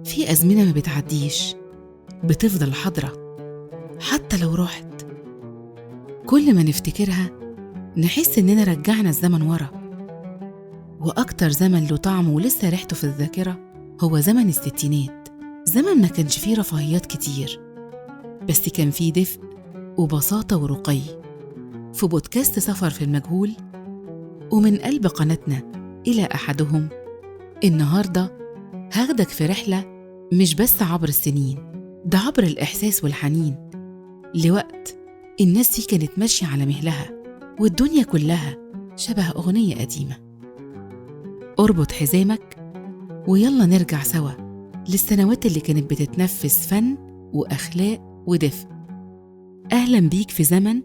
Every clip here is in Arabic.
في أزمنة ما بتعديش، بتفضل حاضرة حتى لو راحت. كل ما نفتكرها نحس إننا رجعنا الزمن ورا. وأكتر زمن له طعم ولسه ريحته في الذاكرة هو زمن الستينات. زمن ما كانش فيه رفاهيات كتير، بس كان فيه دفء وبساطة ورقي. في بودكاست سفر في المجهول ومن قلب قناتنا إلى أحدهم، النهاردة هاخدك في رحلة مش بس عبر السنين، ده عبر الإحساس والحنين لوقت الناس فيه كانت ماشية على مهلها والدنيا كلها شبه أغنية قديمة. اربط حزامك ويلا نرجع سوا للسنوات اللي كانت بتتنفس فن وأخلاق ودفء. أهلا بيك في زمن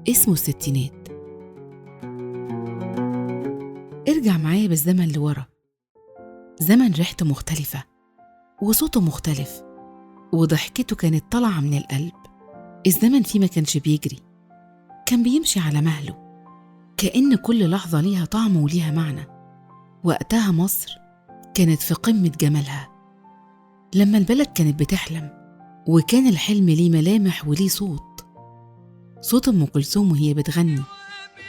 اسمه الستينات. ارجع معايا بالزمن لورا، زمن ريحته مختلفة وصوته مختلف وضحكته كانت طالعة من القلب. الزمن فيه ما كانش بيجري، كان بيمشي على مهله، كأن كل لحظة ليها طعم وليها معنى. وقتها مصر كانت في قمة جمالها، لما البلد كانت بتحلم وكان الحلم ليه ملامح وليه صوت. صوت أم كلثوم وهي بتغني،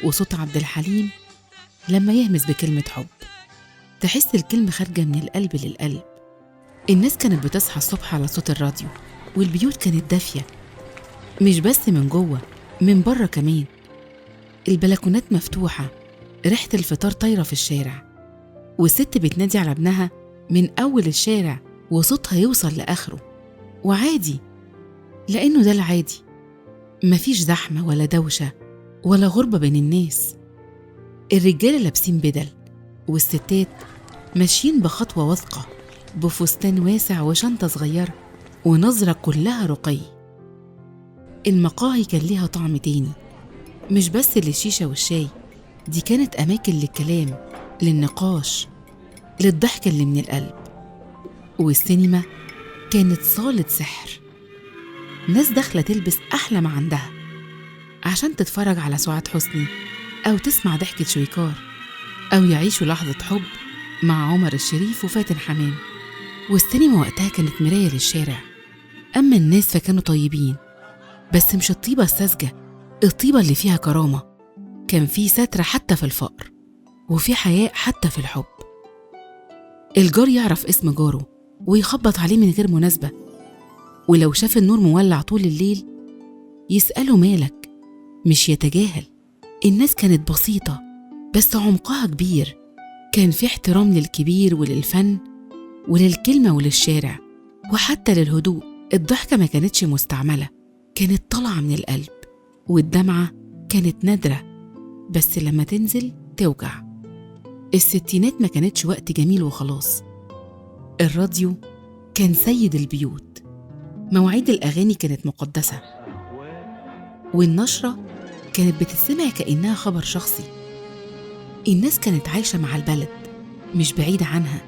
وصوت عبد الحليم لما يهمس بكلمة حب، تحس الكلمة خارجة من القلب للقلب. الناس كانت بتصحى الصبح على صوت الراديو، والبيوت كانت دافية مش بس من جوه، من بره كمان. البلكونات مفتوحة، ريحة الفطار طايرة في الشارع، والست بتنادي على ابنها من أول الشارع وصوتها يوصل لآخره. وعادي، لأنه ده العادي، مفيش زحمة ولا دوشة ولا غربة بين الناس. الرجالة لابسين بدل، والستات ماشيين بخطوة واثقة بفستان واسع وشنطة صغيرة ونظرة كلها رقي. المقاهي كان ليها طعم تاني، مش بس للشيشة والشاي، دي كانت أماكن للكلام، للنقاش، للضحك اللي من القلب. والسينما كانت صالة سحر، ناس داخلة تلبس أحلى ما عندها عشان تتفرج على سعاد حسني أو تسمع ضحكة شويكار أو يعيشوا لحظة حب مع عمر الشريف وفاتن حمام. والسينما وقتها كانت مراية للشارع. أما الناس فكانوا طيبين، بس مش الطيبة الساذجة، الطيبة اللي فيها كرامة. كان في ستر حتى في الفقر، وفي حياء حتى في الحب. الجار يعرف اسم جاره ويخبط عليه من غير مناسبة، ولو شاف النور مولع طول الليل يسأله مالك، مش يتجاهل. الناس كانت بسيطة بس عمقها كبير، كان في احترام للكبير وللفن وللكلمة وللشارع وحتى للهدوء. الضحكة ما كانتش مستعملة، كانت طالعة من القلب، والدمعة كانت نادرة بس لما تنزل توجع. الستينات ما كانتش وقت جميل وخلاص. الراديو كان سيد البيوت، مواعيد الأغاني كانت مقدسة، والنشرة كانت بتتسمع كأنها خبر شخصي. الناس كانت عايشة مع البلد مش بعيدة عنها،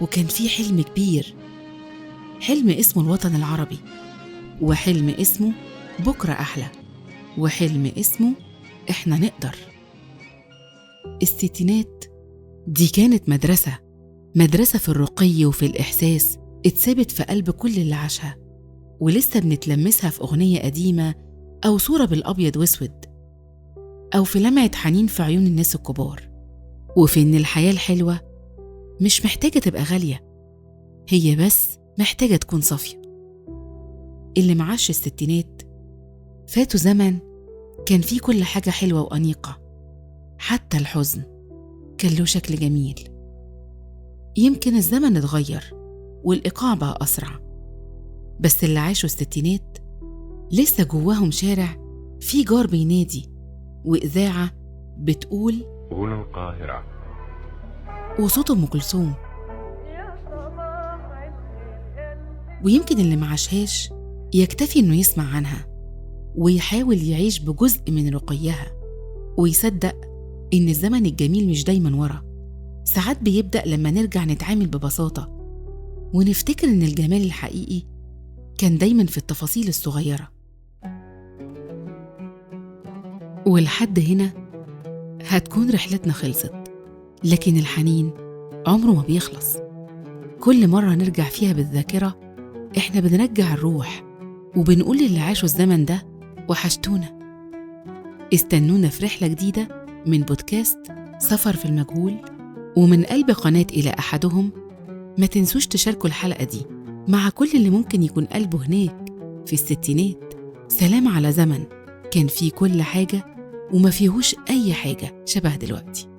وكان في حلم كبير، حلم اسمه الوطن العربي، وحلم اسمه بكرة أحلى، وحلم اسمه إحنا نقدر. الستينات دي كانت مدرسة في الرقي وفي الإحساس، اتثبت في قلب كل اللي عاشها، ولسه بنتلمسها في أغنية قديمة أو صورة بالأبيض واسود، أو في لمعة حنين في عيون الناس الكبار. وفي إن الحياة الحلوة مش محتاجة تبقى غالية، هي بس محتاجة تكون صافية. اللي معاش الستينات فاتوا زمن كان فيه كل حاجة حلوة وأنيقة، حتى الحزن كان له شكل جميل. يمكن الزمن اتغير والإيقاع بقى أسرع، بس اللي عاشوا الستينات لسه جواهم شارع فيه جار بينادي، وإذاعة بتقول هنا القاهرة، وصوت أم كلثوم. ويمكن اللي معاشهاش يكتفي إنه يسمع عنها ويحاول يعيش بجزء من رقيها، ويصدق إن الزمن الجميل مش دايما ورا، ساعات بيبدأ لما نرجع نتعامل ببساطة ونفتكر إن الجمال الحقيقي كان دايما في التفاصيل الصغيرة. ولحد هنا هتكون رحلتنا خلصت، لكن الحنين عمره ما بيخلص. كل مرة نرجع فيها بالذاكرة إحنا بنرجع الروح وبنقول للي عاشوا الزمن ده وحشتونا. استنونا في رحلة جديدة من بودكاست سفر في المجهول، ومن قلب قناة إلى أحدهم. ما تنسوش تشاركوا الحلقة دي مع كل اللي ممكن يكون قلبه هناك في الستينات. سلام على زمن كان فيه كل حاجة وما فيهوش أي حاجة شبه دلوقتي.